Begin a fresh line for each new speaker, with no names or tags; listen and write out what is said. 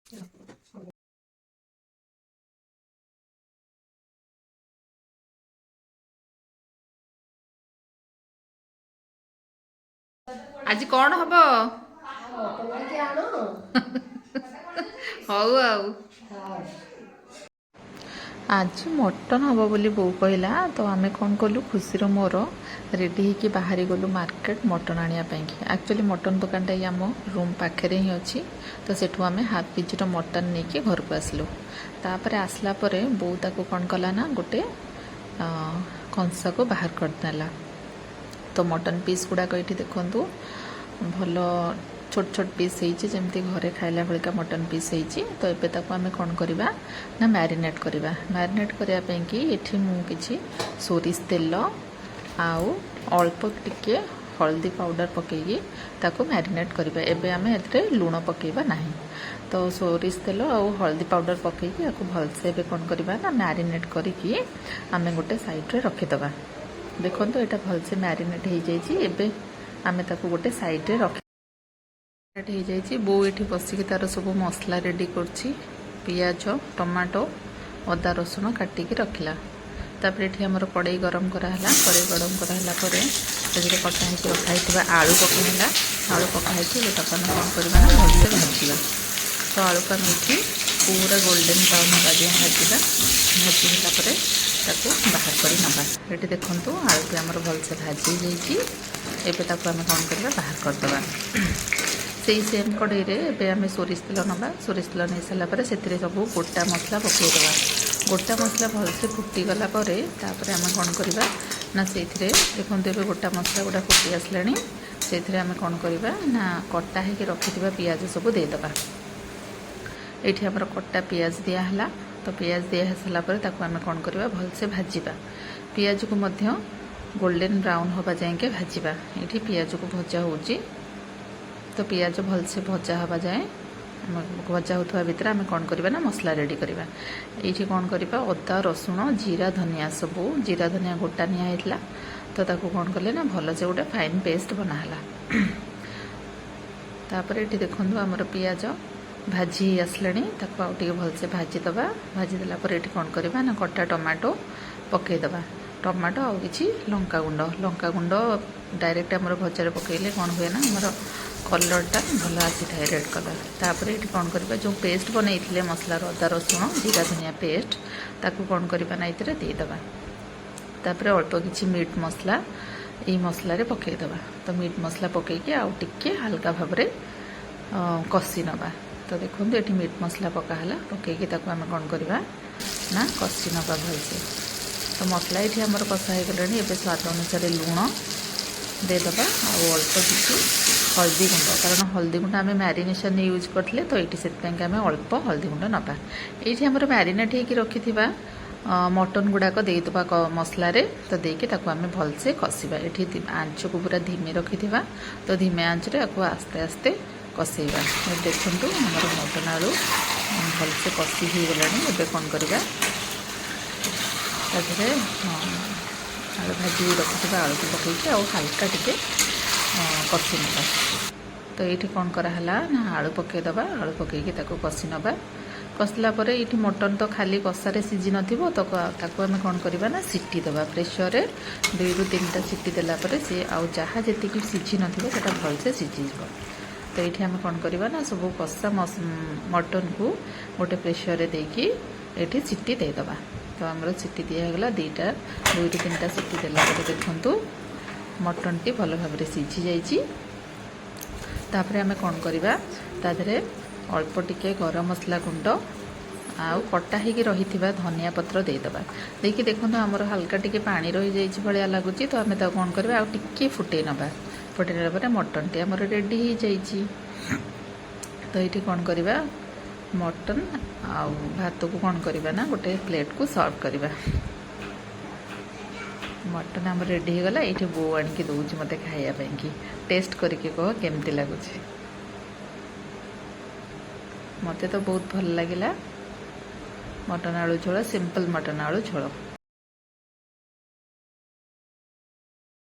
आज कौन हम हौ आउ आज मटन हम बोली बो कहला तो आमे कौन कलु खुशी मोर रेडी होकि बाहरी गलु मार्केट मटन आनिया एक्चुअली मटन दुकानटा ही आम रूम पाखे ही अच्छी तो सेठू आमे हाफ केजी मटन नहीं घर को आसलु तापर आसला परे बो ताको कौन कला ना गोटे कंसा को बाहर करदेला तो मटन पीस गुड़ाक ये देखु भल छोट छोट पीस जमती घरे खाइला बेलका मटन पीस तो ये ताको आमे कौन करवा ना मैरिनेट करवा मैरिनेट करने कि ये मुझे सोरिष तेल आउ अल्प टिके हल्दी पाउडर पकईकी ताको मैरिनेट करवा एबे आमे एते लुण पकेबा नहीं तो सोरिष तेल आउ हल्दी पाउडर पकईकी याको भलसे एबे कौन करवा ना मैरिनेट करिकी आमे गोटे साइड रे रखिदबा देखो तो यहाँ भलसे मैरिनेट हो जाए आमे ताको गोटे साइड रे रख हो जाए बो ये बसिक तार सब मसला रेडी कर पियाज टमाटो अदा रसुण काटिकी रखला तापर ये आमर कड़ई गरम कराला कड़ई गरम कराला कटा हो रखाई आलू पकईला आलू पकाई कौन करवा ना भलसे भाजवा तो आलू का मेथी पूरा गोल्डन ब्राउन होगा दिया भाजवा भाजी ताको बाहर कर नवा ये देखु आलू भी आमर भलसे भाजी जाइए आम कौन करवा बाहर करदे से सेम कड़ई रे आम सोरिष तेल नवा सोरिष तेल नहीं सारापर से सब गोटा मसला पकईदे गोटा मसला भलसे फुटीगला आम कौन करवा ना से देखो ये गोटा मसला गुड़ा फुटी आसला से आम कौन करवा ना कटा हो रखि पियाज सब देदेबा ये आमर कटा पियाज दिहला तो पियाज दिया सारापर आम कौन करवा भलसे भाजवा पियाज को मध्य गोल्डन ब्राउन होगा जाए भाजवा ये पियाज को भजा हो तो पियाज भलसे भजा हवा जाए भजा होता भितर आम कौन करवा ना मसला रेडी करवा ये कौन करवा अदा रसुण जीरा धनिया सबू जीरा धनिया गोटा निया तो ताको कौन कले ना भल से गोटे फाइन पेस्ट बनाला तापर ये देखो आमर पियाज भाजी आसलाणी ताको आउ टिके भलसे भाजीदबा भाजीदेला ये कौन करवा ना कटा टमाटो पकईदबा टमाटो आउ कि लंका गुंड डायरेक्ट आमर भजा पकईले कौन हुए ना आमर कलरटा भल आसी था रेड कलर तापर ये कौन करवा जो पेस्ट बनई मसलार अदा रसुण जीरा धनिया पेस्ट ताको कौन करवा ना ये देदेबा तापर अल्प किसी मीट मसला ये मसलार पकईदबा तो मीट मसला पकईकी आउ टिके हल्का भाव में कषि नवा तो देखो ये मीट मसला पकाला पकईकी ताको आम कौन करवा ना कषि नवा भलसे तो मसला ये आमर कषा हो गलानी एबे स्वाद अनुसार लुण देदेबा आउ अल्प किसी हल्दी गुंड कारण हल्दी गुंड आम मैरिनेशन यूज करते तो ये से आम अल्प हल्दी गुंड नवा ये आमर मैरिनेट हो रखि मटन गुड़ाक देदेबा मसला तो देकी आम भलसे कषा ये आंच को पूरा धीमे रखि तो धीमे आंच रे आस्ते आस्ते कषेबा देखु आमर मटन आलू भलसे कषि हो गलानी एबे कौन करवा आलू भाजी रखि आलू को पकईकी आउ हल्का टिके कषि नवा तो ये कौन कराला ना आलू पकईदबा आलू पकईकी ताको कषि नवा कषला ये मटन तो खाली कषारे सीझी नथिबो तो ताको आम कौन करवा ना सीटी दबा प्रेसर रे 2 ରୁ 3टा सीटी देला परे से आउ जहाँ जी सीझी नथिबो सेटा भलसे सीझीज तो ये आम कौन करवा ना सब कषा मटन को गोटे प्रेसर रे देकी ये सीटी देदेबा तो आमर सीटी दिगला 2 ରୁ 3टा सीटी देला परे देखंतु मटन टी भल भाव में सीझी जाइए तापर आम कौन करवा ताधरे अल्प टिके गरम मसला गुंड आउ कटा हो रही धनिया पत्र देदेबा देखिए देखो आमर हल्का टिके पानी रही जाइए भाया लगुच तो आम कौन करवा आउ टिके फुटे नवा फुटेला पर मटन टी आमर रेडी हो जाइए तो ये कौन करवा मटन आउ भात को कौन करवा ना गोटे प्लेट को सर्व करवा मटन आम रेडी हो गला ये बो आणिकी दौच मत खायापी कि टेस्ट करके कह केमती लगुच मत तो बहुत भल लगे मटन आलू झोल सिंपल मटन आलू झोल।